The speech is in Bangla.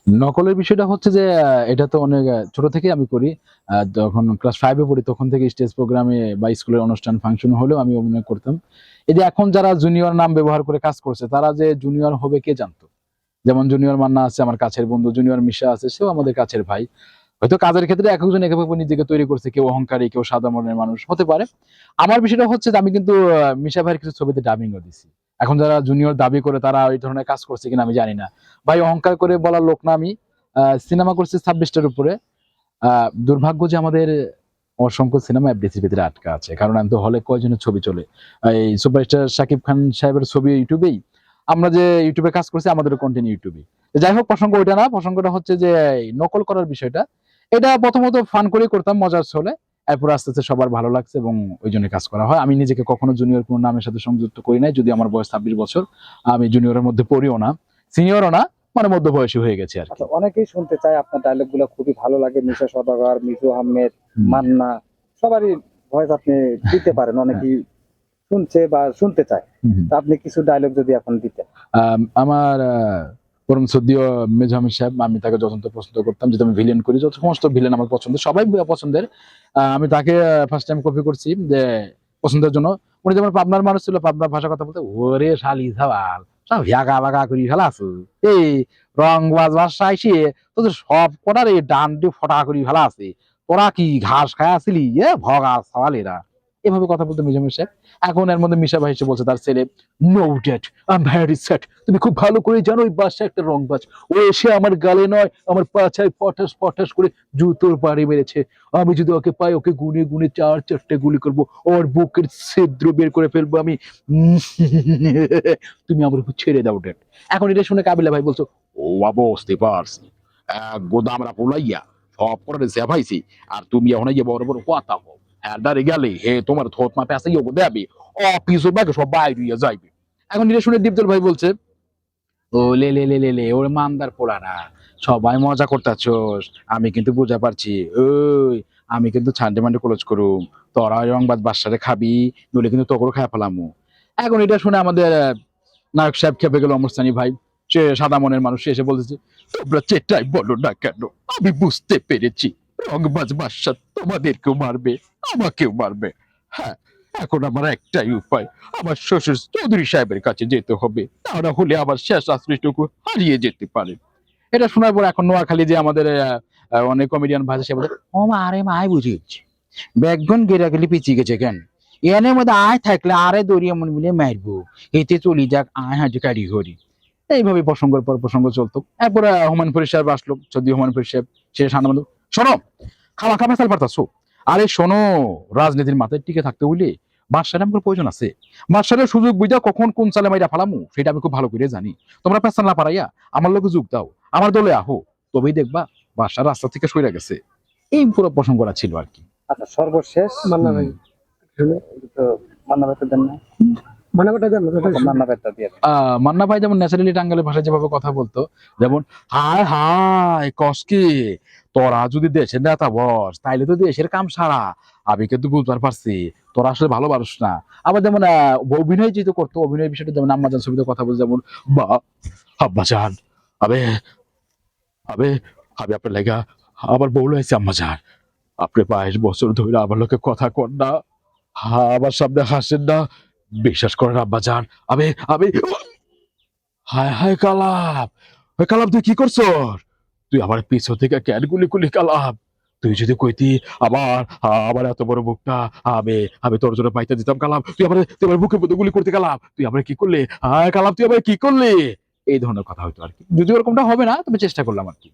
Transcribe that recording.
নকলের বিষয়টা হচ্ছে যে এটা তো অনেক ছোট থেকেই আমি করি। যখন ক্লাস 5 এ পড়ি তখন থেকে স্টেজ প্রোগ্রামে বা স্কুলের অনুষ্ঠান ফাংশন হলেও আমি অভিনয় করতাম। এই যে এখন যারা জুনিয়র নাম ব্যবহার করে কাজ করছে তারা যে জুনিয়র হবে কে জানতো? যেমন জুনিয়র মান্না আছে আমার কাছের বন্ধু, জুনিয়র মিশা আছে সেও আমাদের কাছের ভাই। হয়তো কাজের ক্ষেত্রে একজন একেভাবে নিজেকে তৈরি করছে, কেউ অহংকারী, কেউ সাদা মনের মানুষ হতে পারে। আমার বিষয়টা হচ্ছে যে আমি কিন্তু মিশা ভাইয়ের কিছু ছবিতে ডাবিংও দিছি। এখন যারা জুনিয়র দাবি করে তারা এই ধরনের কাজ করছে কিনা আমি জানি না। ভাই অহংকার করে বলার লোক না আমি। সিনেমা করছি 26টার উপরে। দুর্ভাগ্য যে আমাদের অসংখ্য সিনেমা এফডিসিতে আটকা আছে, কারণ আমি তো হলে কয়জনের ছবি চলে। এই সুপারস্টার শাকিব খান সাহেবের ছবি ইউটিউবেই, আমরা যে ইউটিউবে কাজ করছি আমাদের কন্টেন্ট ইউটিউবে। যাই হোক, প্রসঙ্গ ওইটা না, প্রসঙ্গটা হচ্ছে যে এই নকল করার বিষয়টা। এটা প্রথমত ফান করে করতাম মজার ছলে, এরপর আস্তে আস্তে সবার ভালো লাগছে এবং ওই জন্য কাজ করা হয়। আমি নিজেকে কখনো জুনিয়র কোনো নামের সাথে সংযুক্ত করি নাই, যদি আমার বয়স 26 বছর। আমি জুনিয়রের মধ্যে পড়িও না, সিনিয়রও না, মানে মধ্যবয়সী হয়ে গেছে আর কি। আচ্ছা, অনেকেই শুনতে চায় আপনার ডায়লগ গুলো, খুবই ভালো লাগে। মিশা সওদাগর, মিজু আহমেদ, হুম। মান্না, সবারই ভয়েস আপনি দিতে পারেন, হ্যাঁ। অনেকেই শুনছে বা শুনতে চায়। হুম। তা আপনি কিছু ডায়লগ যদি এখন দিতেন। আমার পরম শ্রদ্ধেয় মেজর আমির সাহেব, আমি তাকে যথেষ্ট পছন্দ করতাম, যেহেতু আমি ভিলেন করি, যত সমস্ত ভিলেন আমার পছন্দ, সবাই পছন্দের। আমি তাকে ফার্স্ট টাইম কপি করছি যে পছন্দের জন্য। উনি যেমন পাবনার মানুষ ছিল, পাবনার ভাষা কথা বলতে, ওরে শালি সাবাল সব ভিয়াগা বাগা করি ফেলা আছে, এই রং বাজ ভাষা এসে তোদের সব কটার এই ডান্ডি ফটা করি ফেলা আছে, তোরা কি ঘাস খায় আসিলি এ ভগা সওয়ালেরা, এভাবে কথা বলতো মেজর আমির সাহেব। এখন এর মধ্যে মিশা ভাই এসে বলছে তার ছেলে, no dad, I am very sad, তুমি খুব ভালো করে জানো ওই বাচ্চা একটা রংবাজ, ও এসে আমার গালে নয় আমার পাছায় ফটাস ফটাস করে জুতোর বাড়ি মেরেছে। আমি যদি ওকে পাই ওকে গুনে গুনে 4-4টে গুলি করবো, ওর বুকের ছিদ্র বের করে ফেলবো আমি। তুমি আমার উপর ছেড়ে দাও ড্যাড। এখন এটা শুনে কাবিলা ভাই বলছো, ও বুঝতে পারছি, গোদামরা পোলাইয়া সব করে সেভাইছি, আর তুমি এখন এই যে বড় বড় কথা হো, হ্যাঁ ডারে গেলে হে তোমার থোত মাপে আছে ইয়ে দেবে, অফিস ব্যাগে সব বাইরে যাইবে। এখন এটা শুনে দীপজল ভাই বলছে, ও লে লে লে লে লে ওর মান্দার পোলা না, সবাই মজা করতেছস, আমি কিন্তু বুঝা পারছি। ওই আমি কিন্তু ছান্ডে মান্ডে ক্লোজ করুম, তোরা ওই রংবাজ বাসারে খাবি, নইলে কিন্তু তোকেও খায় ফেলামু। এখন এটা শুনে আমাদের নায়ক সাহেব খেপে গেল, অমরস্থানী ভাই, সে সাদা মনের মানুষ, সে এসে বলতেছে, তোমরা যেটাই বলো না কেন আমি বুঝতে পেরেছি, রংবাজ বাদশা তোমাদেরকেও মারবে, আমাকেও মারবে। হ্যাঁ, এখন আমার একটাই উপায়, আমার শ্বশুর চৌধুরী সাহেবের কাছে যেতে হবে, তা না হলে আমার শেষ আশ্রয়টুকু হারিয়ে যেতে পারে। এটা শোনার পর এখন নোয়াখালী যে আমাদের অনেক কমেডিয়ান ভাষা, সে বলে, ও মা আরে মাই বুঝিয়েছি, ব্যাগন গেরা গেলি পিছিয়ে গেছে কেন, এনের মধ্যে আয় থাকলে আরে দড়িয়ে মন মিলে মারবো, এতে চলি যাক আয় হাঁটি কারি করি। এইভাবে প্রসঙ্গের পর প্রসঙ্গ চলতো। এরপরে হুমায়ুন ফরিদ সাহেব আসলো, সদ্য হুমায়ুন ফরিদ সাহেব, সে সামনে বলল, শোনো, খাওয়া খাবার চাল পারতাছো, আরে শোনো, রাজনীতির মাথায় টিকে থাকতে হইলে বাদশার আমার প্রয়োজন আছে। বাদশারের সুযোগ বুঝা কখন কোন চালে মাইরা ফালামু সেটা আমি খুব ভালো করে জানি। তোমরা পেছন না পারাইয়া আমার লোকে যোগ দাও, আমার দলে আহো, তবেই দেখবা বাদশার রাস্তা থেকে সরে গেছে। এই পুরো প্রসঙ্গটা ছিল আর কি। আচ্ছা, সর্বশেষ মান্না ভাই শুনে তো মান্না ভাইটা দেন না, মান্না ভাইটা দেন না, মান্না ভাইটা দিয়ে দেন। মান্না ভাই যেমন ন্যাচারালি টাঙ্গালের ভাষায় যেভাবে কথা বলতো, যেমন হায় হায় কসকি, তোরা যদি দেশের নেতা বস তাইলে তো দেশের কাম সারা, আমি কিন্তু বুঝতে পারছি তোরা আসলে ভালো মানুষ না। আবার যেমন অভিনয় যেহেতু করতো, অভিনয় বিষয়টা যেমন আম্মাজান ছবিতে কথা বলছে, যেমন বা আব্বাজান, আবে আবে আমি আপনার লেগা আমার বউ হয়েছে আম্মাজান, আপনি 22 বছর ধরে আমার লোকে কথা কন না, আমার সামনে হাসেন না, বিশ্বাস করেন আব্বাজান, আমি আমি হায় হায় কালাম, ওই কালাম তুই কি করছ, তুই আমার পিছন থেকে কেন গুলি গুলি কালাম, তুই যদি কইতি আমার আমার এত বড় বুকটা, আমি আমি তোর জন্য পাইতে দিতাম কালাম, তুই আমার বুকের মধ্যে গুলি করতে কালাম, তুই আমার কি করলি, হায় কালাম তুই আমার কি করলি, এই ধরনের কথা হয়তো আর কি। যদিও ওরকমটা হবে না, তবে চেষ্টা করলাম আর কি।